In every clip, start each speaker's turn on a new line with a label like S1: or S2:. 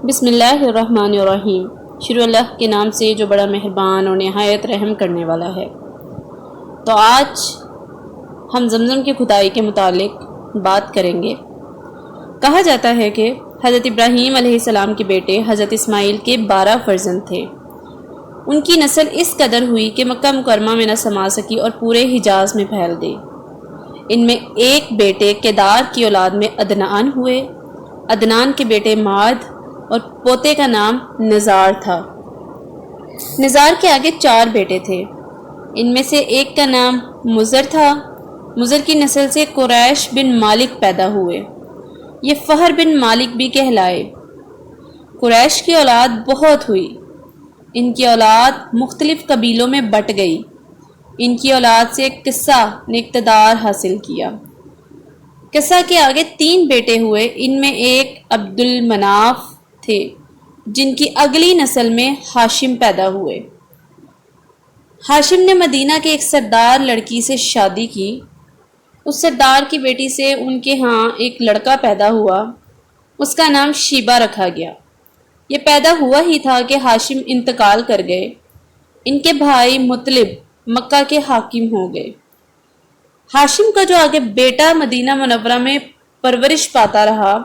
S1: بسم اللہ الرحمن الرحیم۔ شروع اللہ کے نام سے جو بڑا مہربان اور نہایت رحم کرنے والا ہے۔ تو آج ہم زمزم کی کھدائی کے متعلق بات کریں گے۔ کہا جاتا ہے کہ حضرت ابراہیم علیہ السلام کے بیٹے حضرت اسماعیل کے 12 فرزند تھے۔ ان کی نسل اس قدر ہوئی کہ مکہ مکرمہ میں نہ سما سکی اور پورے حجاز میں پھیل گئی۔ ان میں ایک بیٹے کیدار کی اولاد میں عدنان ہوئے، عدنان کے بیٹے معد اور پوتے کا نام نزار تھا۔ نزار کے آگے 4 بیٹے تھے، ان میں سے ایک کا نام مزر تھا۔ مزر کی نسل سے قریش بن مالک پیدا ہوئے، یہ فہر بن مالک بھی کہلائے۔ قریش کی اولاد بہت ہوئی، ان کی اولاد مختلف قبیلوں میں بٹ گئی۔ ان کی اولاد سے قصہ نے اقتدار حاصل کیا۔ قصہ کے آگے 3 بیٹے ہوئے، ان میں ایک عبد المناف تھے، جن کی اگلی نسل میں ہاشم پیدا ہوئے۔ ہاشم نے مدینہ کے ایک سردار لڑکی سے شادی کی۔ اس سردار کی بیٹی سے ان کے ہاں ایک لڑکا پیدا ہوا، اس کا نام شیبہ رکھا گیا۔ یہ پیدا ہوا ہی تھا کہ ہاشم انتقال کر گئے۔ ان کے بھائی مطلب مکہ کے حاکم ہو گئے۔ ہاشم کا جو آگے بیٹا مدینہ منورہ میں پرورش پاتا رہا،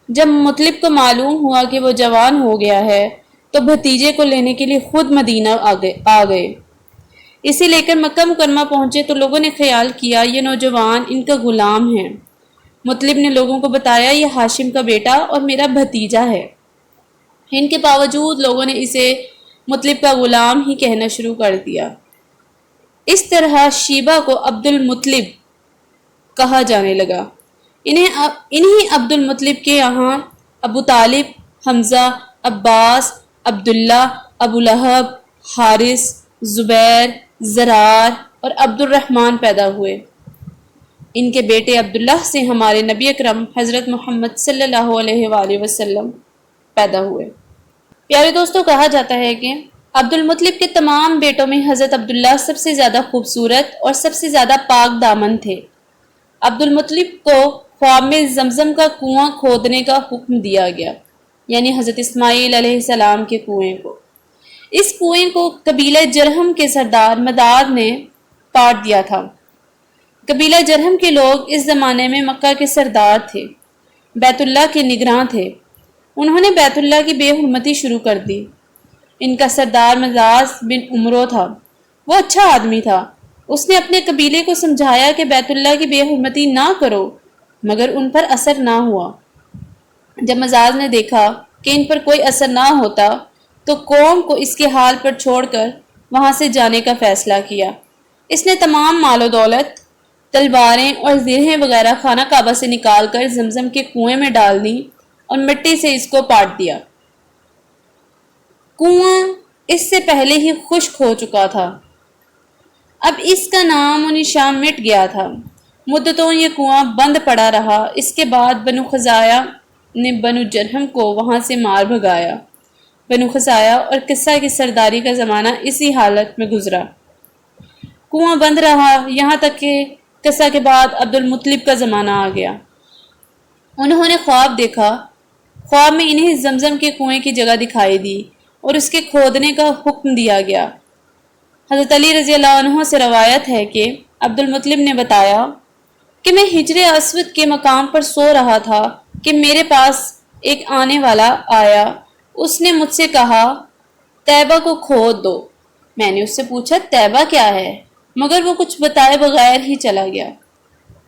S1: جب مطلب کو معلوم ہوا کہ وہ جوان ہو گیا ہے تو بھتیجے کو لینے کے لیے خود مدینہ آ گئے۔ اسے لے کر مکہ مکرمہ پہنچے تو لوگوں نے خیال کیا یہ نوجوان ان کا غلام ہے۔ مطلب نے لوگوں کو بتایا یہ ہاشم کا بیٹا اور میرا بھتیجا ہے۔ ان کے باوجود لوگوں نے اسے مطلب کا غلام ہی کہنا شروع کر دیا۔ اس طرح شیبہ کو عبد المطلب کہا جانے لگا۔ انہی عبد المطلب کے یہاں ابو طالب، حمزہ، عباس، عبداللہ، ابو لہب، حارث، زبیر، زرار اور عبد الرحمن پیدا ہوئے۔ ان کے بیٹے عبداللہ سے ہمارے نبی اکرم حضرت محمد صلی اللہ علیہ وآلہ وسلم پیدا ہوئے۔ پیارے دوستو، کہا جاتا ہے کہ عبد المطلب کے تمام بیٹوں میں حضرت عبداللہ سب سے زیادہ خوبصورت اور سب سے زیادہ پاک دامن تھے۔ عبد المطلب کو خواب میں زمزم کا کنواں کھودنے کا حکم دیا گیا، یعنی حضرت اسماعیل علیہ السلام کے کنویں کو۔ اس کنویں کو قبیلہ جرہم کے سردار مداد نے پاٹ دیا تھا۔ قبیلہ جرہم کے لوگ اس زمانے میں مکہ کے سردار تھے، بیت اللہ کے نگراں تھے۔ انہوں نے بیت اللہ کی بے حرمتی شروع کر دی۔ ان کا سردار مزاز بن عمرو تھا، وہ اچھا آدمی تھا۔ اس نے اپنے قبیلے کو سمجھایا کہ بیت اللہ کی بے حرمتی نہ کرو، مگر ان پر اثر نہ ہوا۔ جب مزاز نے دیکھا کہ ان پر کوئی اثر نہ ہوتا تو قوم کو اس کے حال پر چھوڑ کر وہاں سے جانے کا فیصلہ کیا۔ اس نے تمام مال و دولت، تلواریں اور زرہیں وغیرہ خانہ کعبہ سے نکال کر زمزم کے کنویں میں ڈال دی اور مٹی سے اس کو پاٹ دیا۔ کنواں اس سے پہلے ہی خشک ہو چکا تھا، اب اس کا نام و نشان مٹ گیا تھا۔ مدتوں یہ کنواں بند پڑا رہا۔ اس کے بعد بنو خزاعہ نے بنو جرہم کو وہاں سے مار بھگایا۔ بنو خزاعہ اور قصہ کی سرداری کا زمانہ اسی حالت میں گزرا۔ کنواں بند رہا یہاں تک کہ قصہ کے بعد عبد المطلب کا زمانہ آ گیا۔ انہوں نے خواب دیکھا۔ خواب میں انہیں زمزم کے کنویں کی جگہ دکھائی دی اور اس کے کھودنے کا حکم دیا گیا۔ حضرت علی رضی اللہ عنہ سے روایت ہے کہ عبد المطلب نے بتایا کہ میں حجر اسود کے مقام پر سو رہا تھا کہ میرے پاس ایک آنے والا آیا۔ اس نے مجھ سے کہا طیبہ کو کھود دو۔ میں نے اس سے پوچھا طیبہ کیا ہے، مگر وہ کچھ بتائے بغیر ہی چلا گیا۔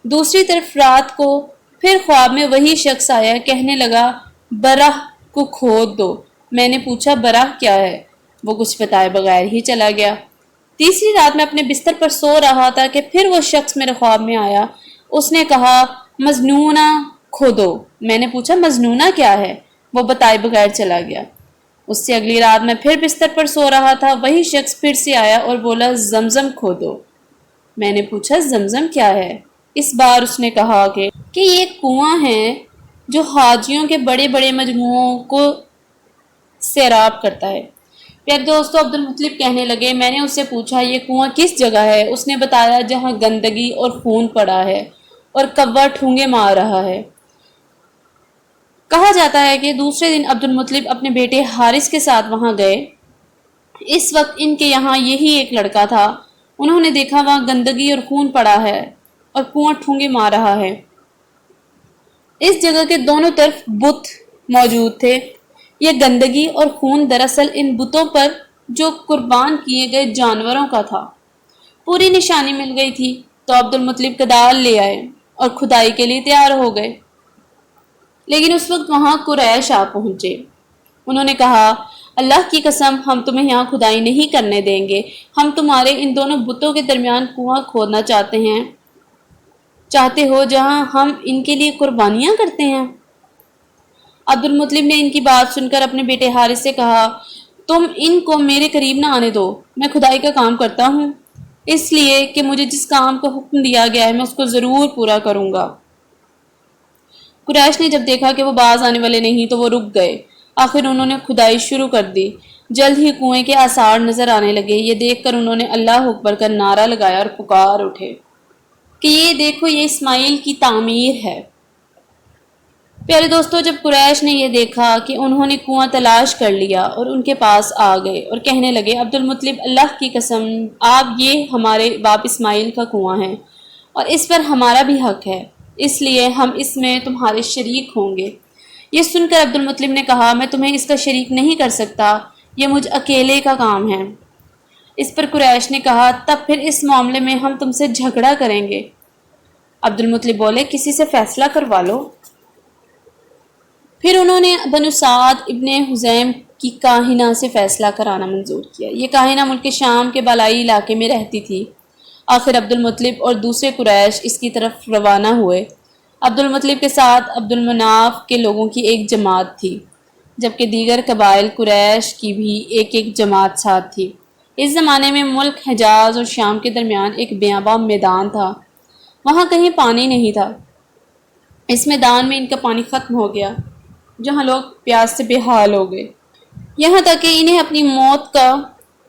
S1: دوسری طرف رات کو پھر خواب میں وہی شخص آیا، کہنے لگا برہ کو کھود دو۔ میں نے پوچھا برہ کیا ہے، وہ کچھ بتائے بغیر ہی چلا گیا۔ تیسری رات میں اپنے بستر پر سو رہا تھا کہ پھر وہ شخص میرے خواب میں آیا۔ اس نے کہا مجنونہ کھودو۔ میں نے پوچھا مجنونہ کیا ہے، وہ بتائے بغیر چلا گیا۔ اس سے اگلی رات میں پھر بستر پر سو رہا تھا، وہی شخص پھر سے آیا اور بولا زمزم کھودو۔ میں نے پوچھا زمزم کیا ہے۔ اس بار اس نے کہا کہ یہ ایک کنواں ہے جو حاجیوں کے بڑے بڑے مجموعوں کو سیراب کرتا ہے۔ پیارے دوستو، عبد المطلب کہنے لگے میں نے اس سے پوچھا یہ کنواں کس جگہ ہے۔ اس نے بتایا جہاں گندگی اور خون پڑا ہے اور کوا ٹھونگے مار رہا ہے۔ کہا جاتا ہے کہ دوسرے دن عبد المطلب اپنے بیٹے حارث کے ساتھ وہاں گئے۔ اس وقت ان کے یہاں یہی ایک لڑکا تھا۔ انہوں نے دیکھا وہاں گندگی اور خون پڑا ہے اور کنواں ٹھونگے مار رہا ہے۔ اس جگہ کے دونوں طرف بت موجود تھے۔ یہ گندگی اور خون دراصل ان بتوں پر جو قربان کیے گئے جانوروں کا تھا۔ پوری نشانی مل گئی تھی تو عبد المطلب کدال لے آئے اور کھدائی کے لیے تیار ہو گئے۔ لیکن اس وقت وہاں قریش آ پہنچے۔ انہوں نے کہا، اللہ کی قسم ہم تمہیں یہاں کھدائی نہیں کرنے دیں گے، ہم تمہارے ان دونوں بتوں کے درمیان کنواں کھودنا چاہتے ہو جہاں ہم ان کے لیے قربانیاں کرتے ہیں۔ عبد المطلب نے ان کی بات سن کر اپنے بیٹے حارث سے کہا، تم ان کو میرے قریب نہ آنے دو، میں کھدائی کا کام کرتا ہوں، اس لیے کہ مجھے جس کام کا حکم دیا گیا ہے میں اس کو ضرور پورا کروں گا۔ قریش نے جب دیکھا کہ وہ باز آنے والے نہیں تو وہ رک گئے۔ آخر انہوں نے کھدائی شروع کر دی۔ جلد ہی کنویں کے آثار نظر آنے لگے۔ یہ دیکھ کر انہوں نے اللہ اکبر کا نعرہ لگایا اور پکار اٹھے کہ یہ دیکھو، یہ اسماعیل کی تعمیر ہے۔ پیارے دوستو، جب قریش نے یہ دیکھا کہ انہوں نے کنواں تلاش کر لیا اور ان کے پاس آ گئے اور کہنے لگے، عبد المطلب اللہ کی قسم آپ یہ ہمارے باپ اسماعیل کا کنواں ہے اور اس پر ہمارا بھی حق ہے، اس لیے ہم اس میں تمہارے شریک ہوں گے۔ یہ سن کر عبد المطلب نے کہا، میں تمہیں اس کا شریک نہیں کر سکتا، یہ مجھ اکیلے کا کام ہے۔ اس پر قریش نے کہا، تب پھر اس معاملے میں ہم تم سے جھگڑا کریں گے۔ عبد المطلب بولے، کسی سے فیصلہ کروا لو۔ پھر انہوں نے بنو سعد ابن حزیم کی کاہنہ سے فیصلہ کرانا منظور کیا۔ یہ کاہنہ ملک شام کے بالائی علاقے میں رہتی تھی۔ آخر عبد المطلب اور دوسرے قریش اس کی طرف روانہ ہوئے۔ عبد المطلب کے ساتھ عبد المناف کے لوگوں کی ایک جماعت تھی، جبکہ دیگر قبائل قریش کی بھی ایک ایک جماعت ساتھ تھی۔ اس زمانے میں ملک حجاز اور شام کے درمیان ایک بیاباں میدان تھا۔ وہاں کہیں پانی نہیں تھا۔ اس میدان میں ان کا پانی ختم ہو گیا، جہاں لوگ پیاس سے بے حال ہو گئے، یہاں تک کہ انہیں اپنی موت کا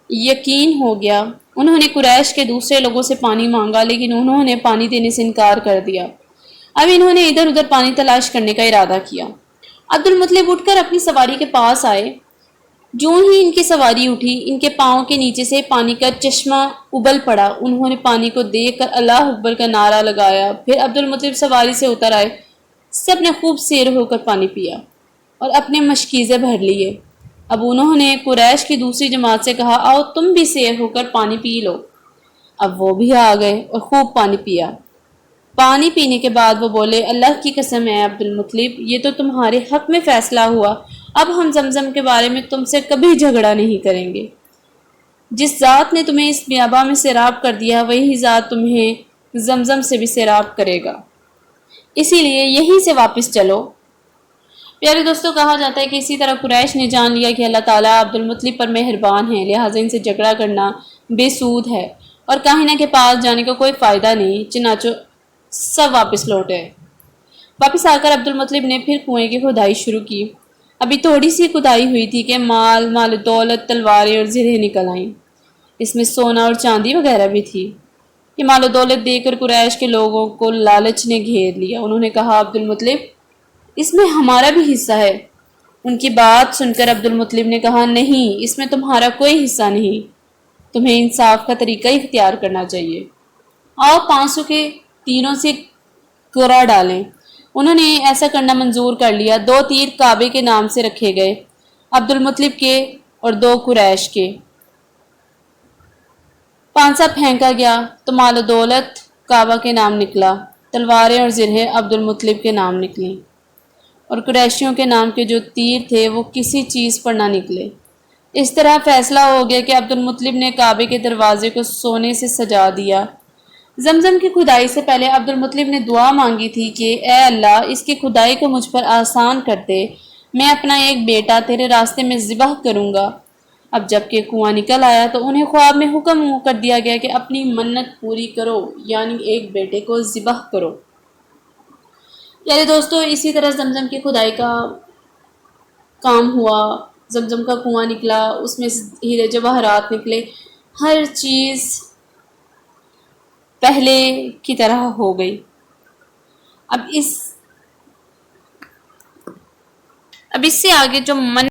S1: یقین ہو گیا۔ انہوں نے قریش کے دوسرے لوگوں سے پانی مانگا، لیکن انہوں نے پانی دینے سے انکار کر دیا۔ اب انہوں نے ادھر ادھر پانی تلاش کرنے کا ارادہ کیا۔ عبد المطلب اٹھ کر اپنی سواری کے پاس آئے۔ جو ہی ان کی سواری اٹھی، ان کے پاؤں کے نیچے سے پانی کا چشمہ ابل پڑا۔ انہوں نے پانی کو دیکھ کر اللہ اکبر کا نعرہ لگایا۔ پھر عبد المطلب سواری سے اتر آئے۔ سب نے خوب سیر ہو کر پانی پیا اور اپنے مشکیزے بھر لیے۔ اب انہوں نے قریش کی دوسری جماعت سے کہا، آؤ تم بھی سیر ہو کر پانی پی لو۔ اب وہ بھی آ گئے اور خوب پانی پیا۔ پانی پینے کے بعد وہ بولے، اللہ کی قسم ہے عبد المطلب، یہ تو تمہارے حق میں فیصلہ ہوا، اب ہم زمزم کے بارے میں تم سے کبھی جھگڑا نہیں کریں گے۔ جس ذات نے تمہیں اس بیاباں میں سیراب کر دیا، وہی ذات تمہیں زمزم سے بھی سیراب کرے گا، اسی لیے یہیں سے واپس چلو۔ پیارے دوستوں، کہا جاتا ہے کہ اسی طرح قریش نے جان لیا کہ اللہ تعالیٰ عبد المطلب پر مہربان ہے، لہٰذا ان سے جھگڑا کرنا بے سود ہے اور کاہنہ کے پاس جانے کا کوئی فائدہ نہیں، چنانچہ سب واپس لوٹے۔ واپس آ کر عبد المطلب نے پھر کنویں کی کھدائی شروع کی۔ ابھی تھوڑی سی کھدائی ہوئی تھی کہ مال دولت، تلواریں اور زرہیں نکل آئیں۔ اس میں سونا اور چاندی وغیرہ بھی تھی۔ یہ مال و دولت دیکھ کر قریش کے لوگوں کو لالچ نے گھیر لیا۔ انہوں نے کہا، عبد المطلب، اس میں ہمارا بھی حصہ ہے۔ ان کی بات سن کر عبد المطلب نے کہا، نہیں، اس میں تمہارا کوئی حصہ نہیں، تمہیں انصاف کا طریقہ اختیار کرنا چاہیے۔ آؤ 500 کے تیروں سے کرا ڈالیں۔ انہوں نے ایسا کرنا منظور کر لیا۔ 2 تیر کعبے کے نام سے رکھے گئے، عبد المطلب کے اور 2 قریش کے۔ پانسا پھینکا گیا تو مال و دولت کعبہ کے نام نکلا، تلواریں اور زرہیں عبد المطلب کے نام نکلیں، اور قریشیوں کے نام کے جو تیر تھے وہ کسی چیز پر نہ نکلے۔ اس طرح فیصلہ ہو گیا کہ عبد المطلب نے کعبے کے دروازے کو سونے سے سجا دیا۔ زمزم کی کھدائی سے پہلے عبد المطلب نے دعا مانگی تھی کہ اے اللہ، اس کی کھدائی کو مجھ پر آسان کر دے، میں اپنا ایک بیٹا تیرے راستے میں ذبح کروں گا۔ اب جب کہ کنواں نکل آیا تو انہیں خواب میں حکم کر دیا گیا کہ اپنی منت پوری کرو، یعنی ایک بیٹے کو ذبح کرو۔ یعنی دوستو، اسی طرح زمزم کی کھدائی کا کام ہوا، زمزم کا کنواں نکلا، اس میں ہیرے جواہرات نکلے، ہر چیز پہلے کی طرح ہو گئی۔ اب اب اس سے آگے جو من